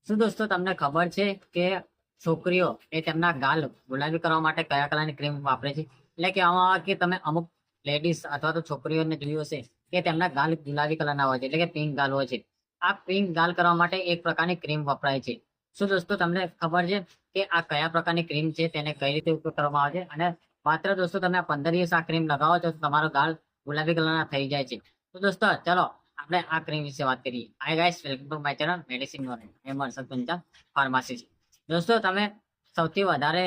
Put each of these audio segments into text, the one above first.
શું દોસ્તો તમને ખબર છે કે છોકરીઓ એ તેમના ગાલ ગુલાબી કરવા માટે કયા કલરની ક્રીમ વાપરે છે? એટલે કહેવામાં આવે કે તમે અમુક લેડીઝ અથવા તો છોકરીઓને જોયું હશે કે તેમના ગાલ ગુલાબી કલરના હોય છે, એટલે કે પિંક ગાલ હોય છે. આ પિંક ગાલ કરવા માટે એક પ્રકારની ક્રીમ વપરાય છે. શું દોસ્તો તમને ખબર છે કે આ કયા પ્રકારની ક્રીમ છે, તેને કઈ રીતે ઉપયોગ કરવામાં આવે છે? અને માત્ર દોસ્તો તમે આ 15 દિવસ આ ક્રીમ લગાવો છો તો તમારો ગાલ ગુલાબી કલરના થઈ જાય છે. તો દોસ્તો ચલો આપણે આ ક્રીમ વિશે વાત કરીએ. Hi guys, welcome to my channel medicine knowledge. Am Harshad Panchal, pharmacist. દોસ્તો તમે સૌથી વધારે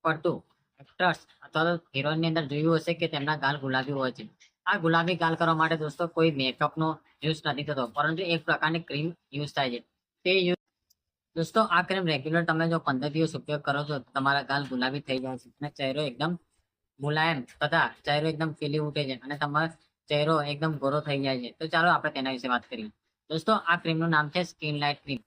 પડતું એક્ટર્સ અથવા તો હિરોઈનની અંદર જોયું હશે કે તેમના ગાલ ગુલાબી હોય છે. આ ગુલાબી ગાલ કરવા માટે દોસ્તો કોઈ મેકઅપનો યુઝ નથી થતો, પરંતુ એક પ્રકારની ક્રીમ યુઝ થાય છે. તે દોસ્તો આ ક્રીમ રેગ્યુલર તમે જો 15 દિવસ ઉપયોગ કરો છો તો તમારા ગાલ ગુલાબી થઈ જાય છે અને ચહેરો એકદમ મુલાયમ તથા ચહેરો એકદમ ખીલી ઉઠે છે અને તમારો ચહેરો એકદમ ગોરો થઈ જાય છે. તો ચાલો આપણે તેના વિશે વાત કરીએ. દોસ્તો આ ક્રીમનું નામ છે skin light cream.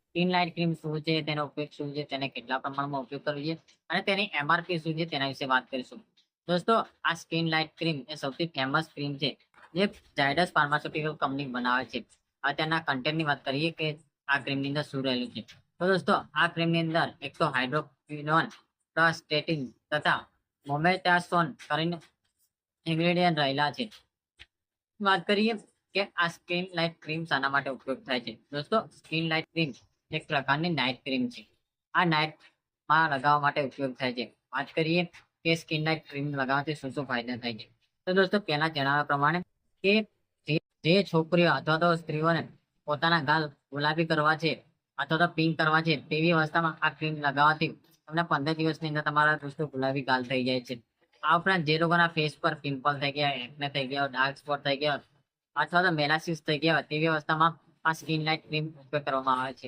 Skin light cream શું છે, તેનો ઉપયોગ શું છે, તેને કેટલા પ્રમાણમાં ઉપયોગ કરવો જોઈએ અને તેની એમઆરપી શું છે તેના વિશે વાત કરીશું. દોસ્તો આ સ્કિન લાઇટ ક્રીમ એ સૌથી ફેમસ ક્રીમ છે જે ઝાયડસ ફાર્માસ્યુટિકલ કંપની બનાવે છે. અત્યારના કન્ટેન્ટની વાત કરીએ કે આ ક્રીમની અંદર શું રહેલું છે. તો દોસ્તો આ ક્રીમની અંદર એક તો હાઇડ્રોક્વિનોન પ્લસ સ્ટેટિન તથા મોમેટાસોન કરીને ઇન્ગ્રેડિયન્ટ રહેલા છે. વાત કરીએ કે આ સ્કિન લાઇટ ક્રીમ શાના માટે ઉપયોગ થાય છે. દોસ્તો સ્કિન લાઇટ ક્રીમ એક પ્રકારની નાઇટ ક્રીમ છે. આ નાઇટમાં લગાવવા માટે ઉપયોગ થાય છે. વાત કરીએ કે સ્કિન લાઇટ ક્રીમ લગાવવાથી શું શું ફાયદા થાય છે. તો દોસ્તો પહેલા જણાવ્યા પ્રમાણે કે જે છોકરીઓ અથવા તો સ્ત્રીઓને પોતાના ગાલ ગુલાબી કરવા છે અથવા તો પિંક કરવા છે તેવી અવસ્થામાં આ ક્રીમ લગાવવાથી તમને 15 દિવસની અંદર તમારા દોસ્તો ગુલાબી ગાલ થઈ જાય છે. આ ઉપરાંત જે લોકોના ફેસ પર પિમ્પલ થઈ ગયા, એકને થઈ ગયા, ડાર્ક સ્પોટ થઈ ગયા અથવા તો મેલાસિસ થઈ ગયા હોય તેવી અવસ્થામાં આ સ્કિન લાઇટ ક્રીમ ઉપયોગ કરવામાં આવે છે.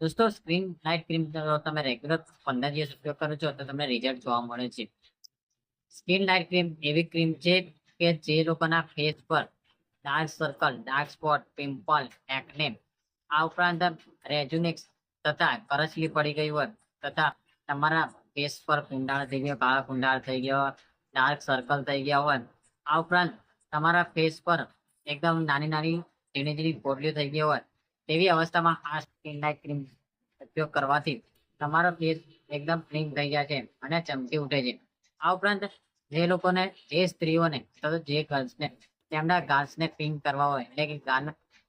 દોસ્તો સ્કિન લાઇટ ક્રીમ તમે રેગ્યુલર 15 દિવસ ઉપયોગ કરો છો તો તમને રિઝલ્ટ જોવા મળે છે. સ્કિન લાઇટ ક્રીમ એવી ક્રીમ છે કે જે લોકોના ફેસ પર dark circle, dark spot, pimple, એકને, આ ઉપરાંત રેઝ્યુનેક્સ તથા કરચલી પડી ગઈ હોય તથા તમારા ફેસ પર કુંડાળ થઈ ગયો, કાળા કુંડાળ થઈ ગયો, ડાર્ક સર્કલ થઈ ગયા હોય, આ ઉપરાંત તમારા ફેસ પર એકદમ નાની નાની ઝીણી ઝીણી પોટલીઓ થઈ ગઈ હોય તેવી અવસ્થામાં આ સ્કિન લાઇટ ક્રીમ ઉપયોગ કરવાથી તમારો ફેસ એકદમ ક્લીન થઈ જાય છે અને ચમકી ઉઠે છે. આ ઉપરાંત જે સ્ત્રીઓને અથવા તો જે ગર્લ્સને તેમના ગાલ્સને પિંક કરવા હોય, એટલે કે ગાલ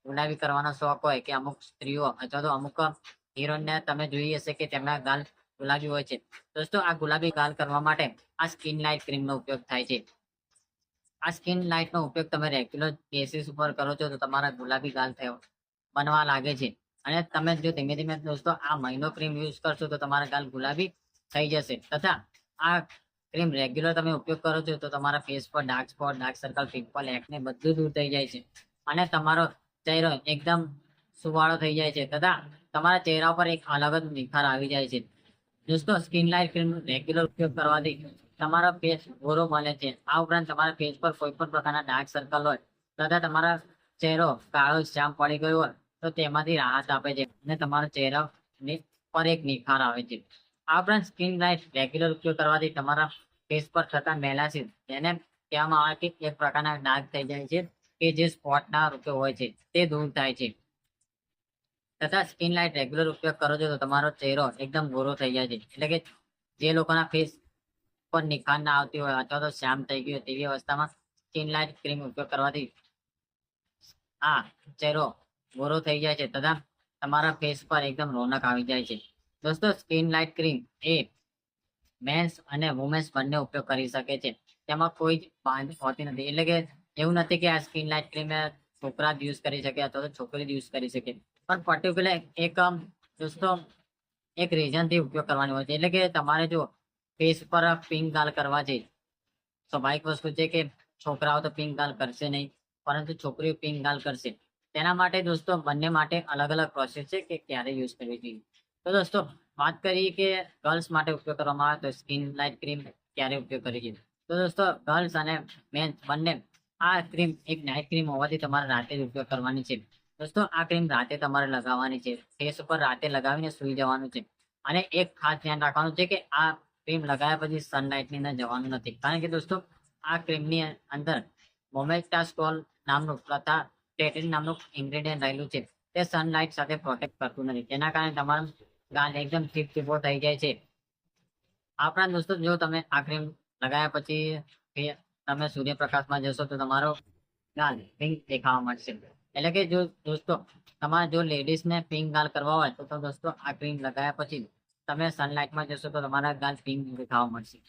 ગુલાબી કરવાનો શોખ હોય કે અમુક સ્ત્રીઓ અથવા તો અમુક હિરોઈનને તમે જોઈ હશે કે તેમના ગાલ ગુલાબી હોય છે. દોસ્તો આ ગુલાબી ગાલ કરવા માટે આ સ્કિન લાઇટ ક્રીમનો ઉપયોગ થાય છે. આ સ્કિન લાઇટનો ઉપયોગ તમે રેગ્યુલર બેસિસ ઉપર કરો છો તો તમારા ગુલાબી ગાલ બનવા લાગે છે. અને તમે જો ધીમે ધીમે દોસ્તો આ મહિનો ક્રીમ યુઝ કરશો તો તમારા ગાલ ગુલાબી થઈ જશે. તથા આ ક્રીમ રેગ્યુલર તમે ઉપયોગ કરો છો તો તમારા ફેસ પર dark spot, dark circle, pimple, એકને બધું દૂર થઈ જાય છે અને તમારો ચહેરો એકદમ સુવાળો થઈ જાય છે તથા તમારા ચહેરા પર એક અલગ જ નિખાર આવી જાય છે. દોસ્તો સ્કિન લાઇટ ક્રીમ રેગ્યુલર ઉપયોગ કરવાથી તમારા ફેસ ગોરો બને છે. આ ઉપરાંત તમારા ફેસ પર કોઈ પણ પ્રકારના ડાર્ક સર્કલ હોય તથા તમારા ચહેરો કાળો શ્યામ પડી ગયો હોય તો તેમાંથી રાહત આપે છે અને તમારા ચહેરા પર એક નિખાર આવે છે. આ ઉપરાંત સ્કિન લાઇટ રેગ્યુલર ઉપયોગ કરવાથી તમારા ફેસ પર થતા મેલાસિસ, તેને કહેવામાં આવે કે એક પ્રકારના ડાઘ થઈ જાય છે કે જે સ્પોટના રૂપે હોય છે તે દૂર થાય છે. તથા સ્કિન લાઇટ રેગ્યુલર ઉપયોગ કરો છો તો તમારો ચહેરો એકદમ ગોરો થઈ જાય છે. એટલે કે જે લોકોના ફેસ પર નિખાર ના આવતી હોય અથવા તો શ્યામ થઈ ગયું હોય તેવી અવસ્થામાં સ્કિન લાઇટ ક્રીમ ઉપયોગ કરવાથી આ ચહેરો ગોરો થઈ જાય છે તથા તમારા ફેસ પર એકદમ રોનક આવી જાય છે. દોસ્તો સ્કિન લાઇટ ક્રીમ એ મેન્સ અને વુમેન્સ બંને ઉપયોગ કરી શકે છે. તેમાં કોઈ જ બાંધ હોતી નથી. એટલે કે એવું નથી કે આ સ્કિન લાઇટ ક્રીમ છોકરા જ યુઝ કરી શકે અથવા તો છોકરી જ યુઝ કરી શકે. પણ પર્ટિક્યુલર એક દોસ્તો એક રીઝનથી ઉપયોગ કરવાની હોય છે. એટલે કે તમારે જો ફેસ પર પિંક ગાલ કરવા છે, સ્વાભાવિક વસ્તુ છે કે છોકરાઓ તો પિંક ગાલ કરશે નહીં, પરંતુ છોકરીઓ પિંક ગાલ કરશે. તેના માટે દોસ્તો બંને માટે અલગ અલગ પ્રોસેસ છે કે ક્યારે યુઝ કરવી જોઈએ. તો દોસ્તો વાત કરીએ કે ગર્લ્સ માટે ઉપયોગ કરવામાં આવે તો સ્કિન લાઇટ ક્રીમ ક્યારે ઉપયોગ કરવી જોઈએ. તો દોસ્તો ગર્લ્સ અને મેન્સ બંને આ ક્રીમ એક નાઇટ ક્રીમ હોવાથી તમારે રાતે જ ઉપયોગ કરવાની છે. દોસ્તો આ ક્રીમ રાતે તમારે લગાવવાની છે. ફેસ ઉપર રાતે લગાવીને સૂઈ જવાનું છે. અને એક ખાસ ધ્યાન રાખવાનું છે કે આ ક્રીમ લગાવ્યા પછી સનલાઇટની અંદર જવાનું નથી. કારણ કે દોસ્તો આ ક્રીમની અંદર મોમેટાસ્ટોલ નામનું તથા ટેટિન નામનું ઇન્ગ્રેડિયન્ટ રહેલું છે તે સનલાઇટ સાથે પ્રોટેક્ટ કરતું નથી, તેના કારણે તમારું ગાલ એકદમ ચીપચીપો થઈ જાય છે. આપણા દોસ્તો, જો તમે આ ક્રીમ લગાવ્યા પછી કે તમે સૂર્યપ્રકાશમાં જશો તો તમારો ગાલ પિંક દેખાવા મળશે. એટલે કે જો દોસ્તો તમારે જો લેડીઝને પિંક ગાલ કરવા હોય તો દોસ્તો આ ક્રીમ લગાવ્યા પછી તમે સનલાઇટમાં જશો તો તમારા ગાલ પિંક દેખાવા મળશે.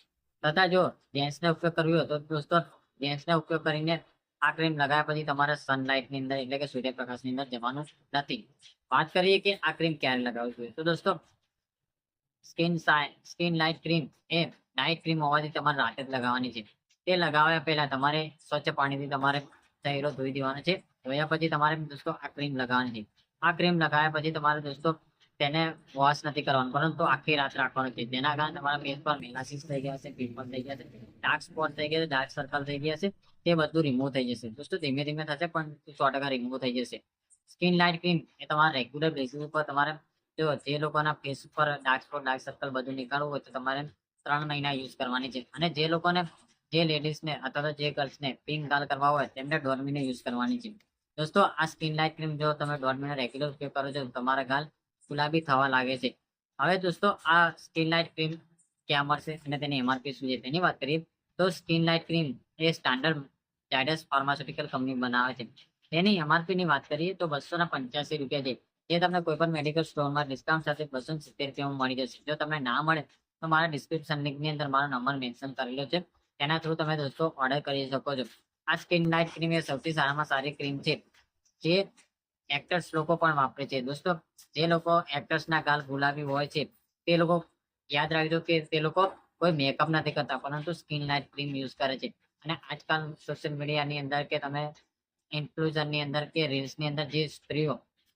તથા જો જેન્ટ્સને ઉપયોગ કરવી હોય તો દોસ્તો જેન્ટ્સને ઉપયોગ કરીને આ ક્રીમ લગાવ્યા પછી તમારે સનલાઇટની અંદર એટલે કે સૂર્યપ્રકાશની અંદર જવાનું નથી. વાત કરીએ કે આ ક્રીમ ક્યારે લગાવવી જોઈએ, તો દોસ્તો સ્કિન લાઇટ ક્રીમ એ નાઇટ ક્રીમ હોવાથી તમારે રાતે જ લગાવવાની છે. તે લગાવ્યા પહેલા તમારે સ્વચ્છ પાણીથી તમારે ચહેરો ધોઈ દેવાનો છે. ધોયા પછી તમારે દોસ્તો આ ક્રીમ લગાવવાની છે. આ ક્રીમ લગાવ્યા પછી તમારે દોસ્તો તેને વોશ નથી કરવાનું, પરંતુ આખી રાત રાખવાનું છે. જેના કારણે તમારા ફેસ પર મેલાસિસ થઈ ગયા છે, પિમ્પલ થઈ ગયા છે, ડાર્ક સ્પોટ થઈ ગયા છે, ડાર્ક સર્કલ થઈ ગયા છે, તે બધું રિમૂવ થઈ જશે. દોસ્તો ધીમે ધીમે થશે પણ 100% રિમૂવ થઈ જશે. સ્કિન લાઇટ ક્રીમ એ તમારા રેગ્યુલર બેસિસ ઉપર તમારે જો જે લોકોના ફેસ ઉપર ડાર્ક સ્પોટ ડાર્ક સર્કલ બધું નીકળવું હોય તો તમારે 3 મહિના યુઝ કરવાની છે. અને જે લોકોને જે લેડીઝને અથવા તો જે ગર્લ્સને પિંક ગાલ કરવા હોય તેમને 1.5 મહિને યુઝ કરવાની છે. દોસ્તો આ સ્કિન લાઇટ ક્રીમ જો તમે 1.5 મહિના રેગ્યુલર ઉપયોગ કરો છો તો તમારા ગાલ ગુલાબી થવા લાગે છે. હવે દોસ્તો આ સ્કિન લાઇટ ક્રીમ ક્યાં મળશે અને તેની એમઆરપી શું છે તેની વાત કરીએ તો સ્કિન લાઇટ ક્રીમ એ સ્ટાન્ડર્ડ ઝાયડસ ફાર્માસ્યુટિકલ કંપની બનાવે છે. તેની એમઆરપી ની વાત કરીએ તો 285 રૂપિયા છે. જે તમને કોઈ પણ મેડિકલ સ્ટોરમાં ડિસ્કાઉન્ટ સાથે 270 રૂપિયામાં મળી જશે. જો તમને ના મળે તો મારા ડિસ્ક્રિપ્શન લિંકની અંદર મારો નંબર મેન્શન કરેલો છે, તેના થ્રુ તમે દોસ્તો ઓર્ડર કરી શકો છો. આ સ્કિન લાઇટ ક્રીમ એ સૌથી સારામાં સારી ક્રીમ છે જે એક્ટર્સ લોકો પણ વાપરે છે. દોસ્તો જે લોકો એક્ટર્સના ગાલ ગુલાબી હોય છે તે લોકો યાદ રાખજો કે તે લોકો કોઈ મેકઅપ નથી કરતા, પરંતુ સ્કિન લાઇટ ક્રીમ યુઝ કરે છે. અને આજકાલ સોશિયલ મીડિયાની અંદર કે તમે ઇન્ફ્લુએન્સરની અંદર કે રીલ્સની અંદર જે સ્ત્રીઓ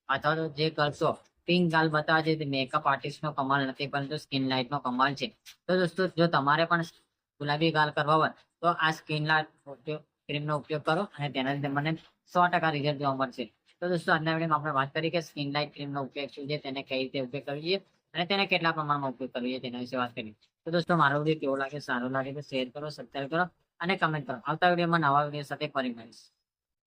અથવા તો જે ગર્લ્સો પિંક ગાલ બતાવે છે તે મેકઅપ આર્ટિસ્ટનો કમાલ નથી, પરંતુ સ્કિન લાઇટનો કમાલ છે. તો દોસ્તો જો તમારે પણ ગુલાબી ગાલ કરવા હોય તો આ સ્કિન લાઇટ ક્રીમનો ઉપયોગ કરો અને તેનાથી તમને 100% રિઝલ્ટ જોવા મળશે. તો દોસ્તો આજના વિડીયોમાં આપણે વાત કરી કે સ્કિન લાઇટ ક્રીમનો ઉપયોગ શું છે, તેને કઈ રીતે ઉપયોગ કરવો જોઈએ અને તેને કેટલા પ્રમાણમાં ઉપયોગ કરવો જોઈએ તેના વિશે વાત કરી. તો દોસ્તો મારો વિડીયો કેવો લાગે, સારો લાગે તો શેર કરો, સબસ્ક્રાઇબ કરો અને કમેન્ટ કરો. આવતા વિડીયોમાં નવા વિડીયો સાથે ફરી મળીશ.